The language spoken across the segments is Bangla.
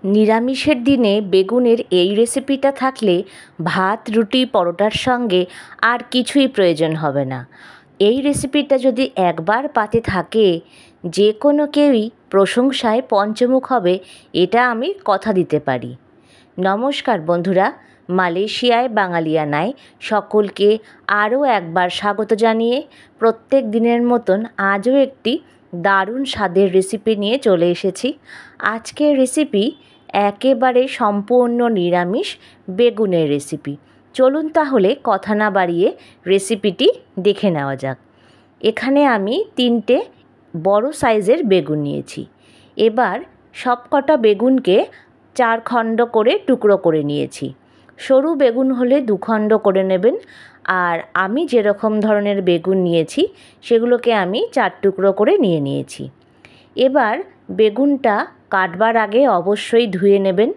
নিরামিষের দিনে বেগুনের এই রেসিপিটা থাকলে ভাত, রুটি, পরোটার সঙ্গে আর কিছুই প্রয়োজন হবে না। এই রেসিপিটা যদি একবার পাতে থাকে যে কোনো কেউই প্রশংসায় পঞ্চমুখ হবে, এটা আমি কথা দিতে পারি। নমস্কার বন্ধুরা, মালয়েশিয়ায় বাঙালিয়ানায় সকলকে আরও একবার স্বাগত জানিয়ে প্রত্যেক দিনের মতন আজও একটি দারুণ স্বাদের রেসিপি নিয়ে চলে এসেছি। আজকের রেসিপি একেবারে সম্পূর্ণ নিরামিষ বেগুনের রেসিপি। চলুন তাহলে কথা না বাড়িয়ে রেসিপিটি দেখে নেওয়া যাক। এখানে আমি 3টে বড় সাইজের বেগুন নিয়েছি। এবার সবকটা বেগুনকে 4 খণ্ড করে টুকরো করে নিয়েছি। সরু বেগুন হলে 2 খণ্ড করে নেবেন, আর আমি যেরকম ধরনের বেগুন নিয়েছি সেগুলোকে আমি 4 টুকরো করে নিয়েছি। এবার বেগুনটা কাটবার আগে অবশ্যই ধুয়ে নেবেন।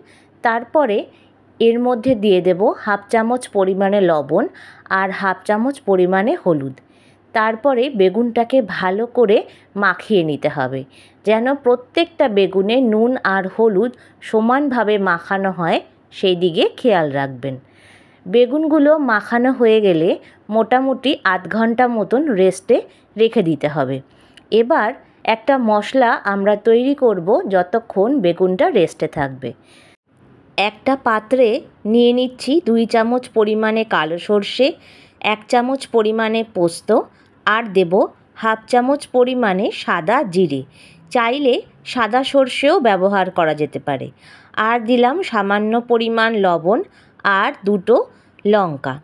তারপরে এর মধ্যে দিয়ে দেব হাফ চামচ পরিমাণে লবণ আর হাফ চামচ পরিমাণে হলুদ। তারপরে বেগুনটাকে ভালো করে মাখিয়ে নিতে হবে, যেন প্রত্যেকটা বেগুনে নুন আর হলুদ সমানভাবে মাখানো হয়, সেই দিকে খেয়াল রাখবেন। বেগুনগুলো মাখানো হয়ে গেলে মোটামুটি আধ ঘন্টা মতন রেস্টে রেখে দিতে হবে। এবার একটা মশলা আমরা তৈরি করব যতক্ষণ বেগুনটা রেস্টে থাকবে। একটা পাত্রে নিয়ে নিচ্ছি 2 চামচ পরিমাণে কালো সর্ষে, 1 চামচ পরিমাণে পোস্ত, আর দেব হাফ চামচ পরিমাণে সাদা জিরে। চাইলে সাদা সর্ষেও ব্যবহার করা যেতে পারে। আর দিলাম সামান্য পরিমাণ লবণ আর 2টো লঙ্কা।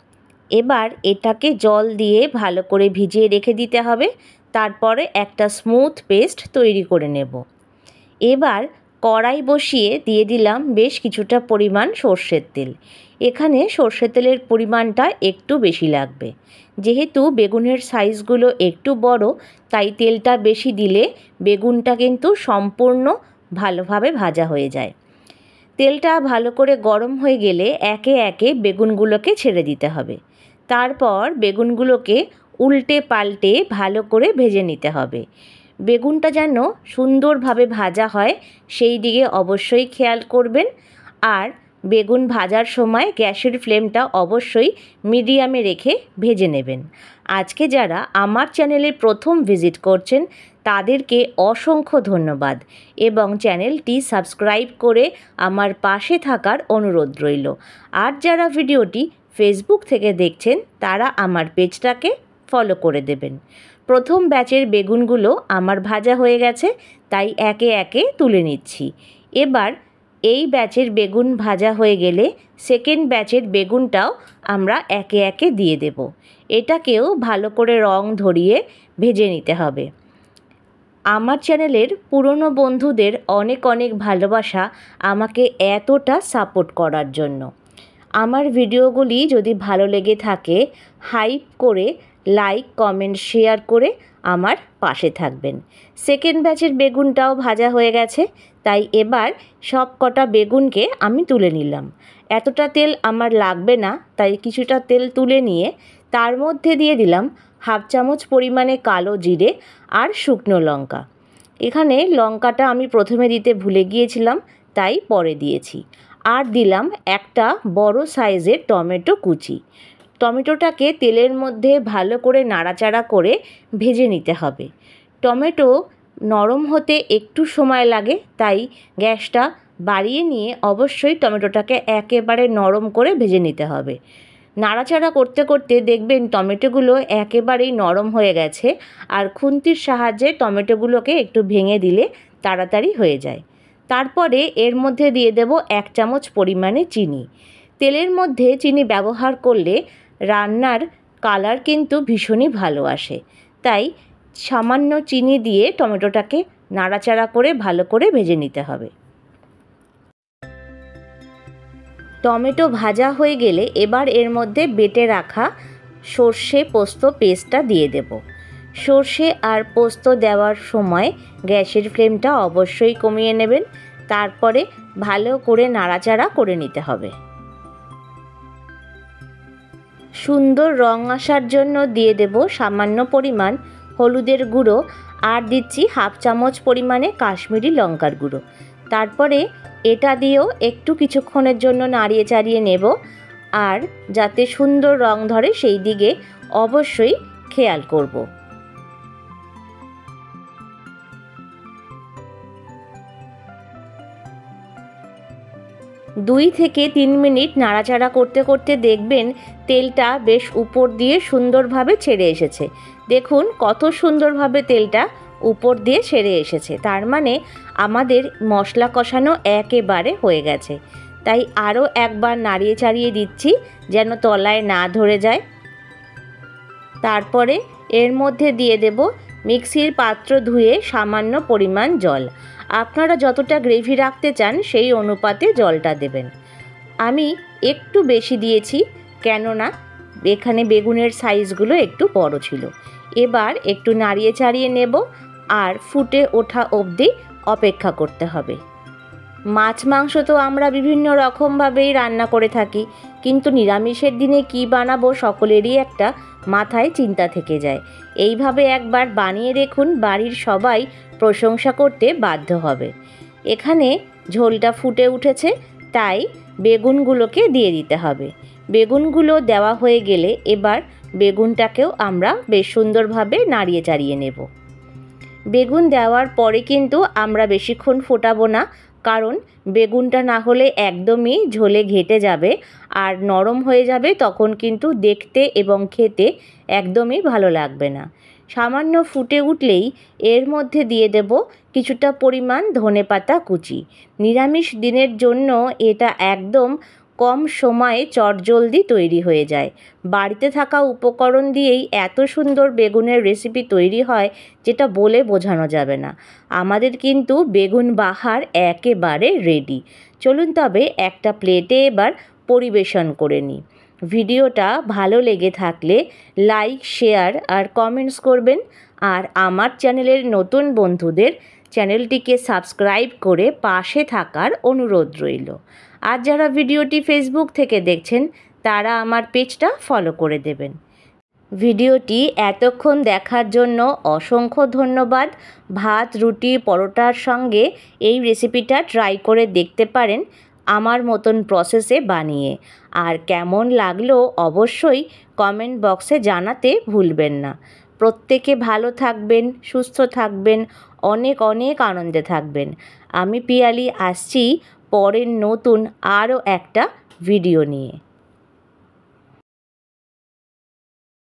এবার এটাকে জল দিয়ে ভালো করে ভিজিয়ে রেখে দিতে হবে। তারপরে একটা স্মুথ পেস্ট তৈরি করে নেব। এবার কড়াই বসিয়ে দিয়ে দিলাম বেশ কিছুটা পরিমাণ সর্ষের তেল। এখানে সর্ষের তেলের পরিমাণটা একটু বেশি লাগবে, যেহেতু বেগুনের সাইজগুলো একটু বড়, তাই তেলটা বেশি দিলে বেগুনটা কিন্তু সম্পূর্ণ ভালোভাবে ভাজা হয়ে যায়। তেলটা ভালো করে গরম হয়ে গেলে একে একে বেগুনগুলোকে ছেড়ে দিতে হবে। তারপর বেগুনগুলোকে উল্টে পাল্টে ভালো করে ভেজে নিতে হবে। বেগুনটা যেন সুন্দরভাবে ভাজা হয় সেই দিকে অবশ্যই খেয়াল করবেন। আর বেগুন ভাজার সময় গ্যাসের ফ্লেমটা অবশ্যই মিডিয়ামে রেখে ভেজে নেবেন। আজকে যারা আমার চ্যানেলে প্রথম ভিজিট করছেন তাদেরকে অসংখ্য ধন্যবাদ এবং চ্যানেলটি সাবস্ক্রাইব করে আমার পাশে থাকার অনুরোধ রইল। আর যারা ভিডিওটি ফেসবুক থেকে দেখছেন তারা আমার পেজটাকে ফলো করে দেবেন। প্রথম ব্যাচের বেগুনগুলো আমার ভাজা হয়ে গেছে, তাই একে একে তুলে নিচ্ছি। এবার এই ব্যাচের বেগুন ভাজা হয়ে গেলে সেকেন্ড ব্যাচের বেগুনটাও আমরা একে একে দিয়ে দেব। এটাকেও ভালো করে রং ধরিয়ে ভেজে নিতে হবে। আমার চ্যানেলের পুরনো বন্ধুদের অনেক অনেক ভালোবাসা আমাকে এতটা সাপোর্ট করার জন্য। আমার ভিডিওগুলি যদি ভালো লেগে থাকে হাইপ করে লাইক, কমেন্ট, শেয়ার করে আমার পাশে থাকবেন। সেকেন্ড ব্যাচের বেগুনটাও ভাজা হয়ে গেছে, তাই এবার সব কটা বেগুনকে আমি তুলে নিলাম। এতটা তেল আমার লাগবে না, তাই কিছুটা তেল তুলে নিয়ে তার মধ্যে দিয়ে দিলাম হাফ চামচ পরিমাণে কালো জিরে আর শুকনো লঙ্কা। এখানে লঙ্কাটা আমি প্রথমে দিতে ভুলে গিয়েছিলাম, তাই পরে দিয়েছি। আর দিলাম একটা বড় সাইজের টমেটো কুচি। টমেটোটাকে তেলের মধ্যে ভালো করে নাড়াচাড়া করে ভেজে নিতে হবে। টমেটো নরম হতে একটু সময় লাগে, তাই গ্যাসটা বাড়িয়ে নিয়ে অবশ্যই টমেটোটাকে একেবারে নরম করে ভেজে নিতে হবে। নাড়াচাড়া করতে করতে দেখবেন টমেটোগুলো একেবারেই নরম হয়ে গেছে, আর খুন্তির সাহায্যে টমেটোগুলোকে একটু ভেঙে দিলে তাড়াতাড়ি হয়ে যায়। তারপরে এর মধ্যে দিয়ে দেব 1 চামচ পরিমাণে চিনি। তেলের মধ্যে চিনি ব্যবহার করলে রান্নার কালার কিন্তু ভীষণই ভালো আসে, তাই সামান্য চিনি দিয়ে টমেটোটাকে নাড়াচাড়া করে ভালো করে ভেজে নিতে হবে। টমেটো ভাজা হয়ে গেলে এবার এর মধ্যে বেটে রাখা সর্ষে পোস্ত পেস্টটা দিয়ে দেব। সর্ষে আর পোস্ত দেওয়ার সময় গ্যাসের ফ্লেমটা অবশ্যই কমিয়ে নেবেন। তারপরে ভালো করে নাড়াচাড়া করে নিতে হবে। সুন্দর রং আসার জন্য দিয়ে দেব সামান্য পরিমাণ হলুদের গুঁড়ো আর দিচ্ছি হাফ চামচ পরিমাণে কাশ্মীরি লঙ্কার গুঁড়ো। তারপরে এটা দিয়েও একটু কিছুক্ষণের জন্য নাড়িয়ে চাড়িয়ে নেব, আর যাতে সুন্দর রং ধরে সেই দিকে অবশ্যই খেয়াল করব। 2 থেকে 3 মিনিট নাড়াচাড়া করতে করতে দেখবেন তেলটা বেশ উপর দিয়ে সুন্দরভাবে ছেড়ে এসেছে। দেখুন কত সুন্দরভাবে তেলটা উপর দিয়ে ছেড়ে এসেছে, তার মানে আমাদের মশলা কষানো একেবারে হয়ে গেছে। তাই আরও একবার নাড়িয়ে চাড়িয়ে দিচ্ছি যেন তলায় না ধরে যায়। তারপরে এর মধ্যে দিয়ে দেব মিক্সির পাত্র ধুয়ে সামান্য পরিমাণ জল। আপনারা যতটা গ্রেভি রাখতে চান সেই অনুপাতে জলটা দেবেন। আমি একটু বেশি দিয়েছি, কেননা এখানে বেগুনের সাইজগুলো একটু বড় ছিল। এবার একটু নাড়িয়ে চাড়িয়ে নেব, আর ফুটে ওঠা অবধি অপেক্ষা করতে হবে। মাছ মাংস তো আমরা বিভিন্ন রকমভাবেই রান্না করে থাকি, কিন্তু নিরামিষের দিনে কি বানাবো সকলেরই একটা মাথায় চিন্তা থেকে যায়। এইভাবে একবার বানিয়ে দেখুন, বাড়ির সবাই প্রশংসা করতে বাধ্য হবে। এখানে ঝোলটা ফুটে উঠেছে, তাই বেগুনগুলোকে দিয়ে দিতে হবে। বেগুনগুলো দেওয়া হয়ে গেলে এবার বেগুনটাকেও আমরা বেশ সুন্দরভাবে নাড়িয়ে চাড়িয়ে নেব। বেগুন দেওয়ার পরে কিন্তু আমরা বেশিক্ষণ ফোটাবো না, কারণ বেগুনটা না হলে একদমই ঝোলে ঘেটে যাবে আর নরম হয়ে যাবে, তখন কিন্তু দেখতে এবং খেতে একদমই ভালো লাগবে না। সামান্য ফুটে উঠলেই এর মধ্যে দিয়ে দেব কিছুটা পরিমাণ ধনেপাতা কুচি। নিরামিষ দিনের জন্য এটা একদম কম সময়ে চটজলদি তৈরি হয়ে যায়। বাড়িতে থাকা উপকরণ দিয়েই এত সুন্দর বেগুনের রেসিপি তৈরি হয় যেটা বলে বোঝানো যাবে না। আমাদের কিন্তু বেগুন বাহার একেবারে রেডি। চলুন তবে একটা প্লেটে এবার পরিবেশন করে নিই। ভিডিওটা ভালো লেগে থাকলে লাইক, শেয়ার আর কমেন্টস করবেন, আর আমার চ্যানেলের নতুন বন্ধুদের চ্যানেলটিকে সাবস্ক্রাইব করে পাশে থাকার অনুরোধ রইল। আর যারা ভিডিওটি ফেসবুক থেকে দেখছেন তারা আমার পেজটা ফলো করে দেবেন। ভিডিওটি এতক্ষণ দেখার জন্য অসংখ্য ধন্যবাদ। ভাত, রুটি, পরোটার সঙ্গে এই রেসিপিটা ট্রাই করে দেখতে পারেন আমার মতন প্রসেসে বানিয়ে। আর কেমন লাগলো অবশ্যই কমেন্ট বক্সে জানাতে ভুলবেন না। প্রত্যেকে ভালো থাকবেন, সুস্থ থাকবেন, অনেক অনেক আনন্দে থাকবেন। আমি পিয়ালি আসছি পরের নতুন আরও একটা ভিডিও নিয়ে।